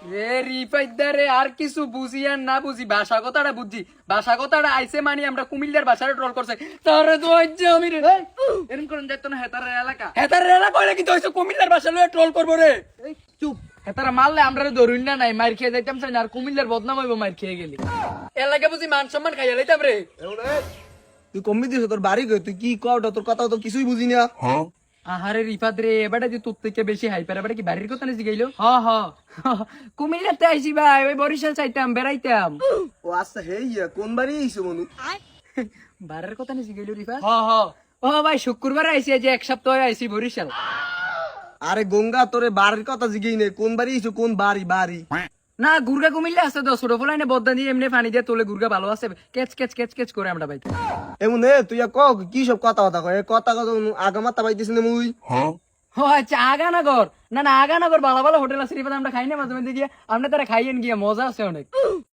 রে রিফাইদারে আর কিছু বুঝি আর না বুঝি ভাষা কথাটা বুঝি ভাষা কথাটা আইছে মানে আমরা কুমিল্লার ভাষাটা ট্রল করছে তারে তো হচ্ছে আমি রে এরকম করেন যাইতো না হেতারের এলাকা কইলে কি হইছে কুমিল্লার ভাষা লয়ে ট্রল করবো রে চুপ হেতারা মারলে আমরা ধরুন না নাই মার খেয়ে যাইতাম চাই না আর কুমিল্লার বদনাম হইব মার খেয়ে গেলি এলাকা বুঝি মান সম্মান খাইয়া লাইতাম রে তুই কমবি দিস তোর বাড়ি গই তুই কি কওটা তোর কথা তো কিছুই বুঝি না। আহারে রিফাত রে এবারে যে তোর থেকে বেশি হাইপার এবারে কি বাড়ির কথা নিছি গাইলো হ হ কুমিল্লাতে আইছি ভাই ওই বরিশাল চাইতাম বেড়াইতাম ও আচ্ছা হেইয়া কোন বাড়ি আইছো মনু? বাড়ির কথা নিছি গাইলো রিফাত ও ভাই শুক্রবার আইছি যে এক সপ্তাহ আইছি বরিশাল আরে গঙ্গা তোরে বাড়ির কথা জিগেই নে কোন বাড়ি আইছো কোন বাড়ি বাড়ি? না গুরগা কুমিল্লা আছে তো ছোট ফলাইনে বদনা দিয়ে এমনি পানি দিয়ে তোলে গুরগা ভালো আছে কেচ কেচ কেচ কেচ করে আমরা ভাই এমন এ তুই ক কি সব কথা কথা কয় কথা কথা আগামাতা পাইতিস না মুই। ও আচ্ছা আগানগর না না আগানগর ভালো ভালো হোটেল আছে রিফাত আমরা খাই না মাঝে মধ্যে গিয়ে আমরা তারা খাইয়েন গিয়ে মজা আছে অনেক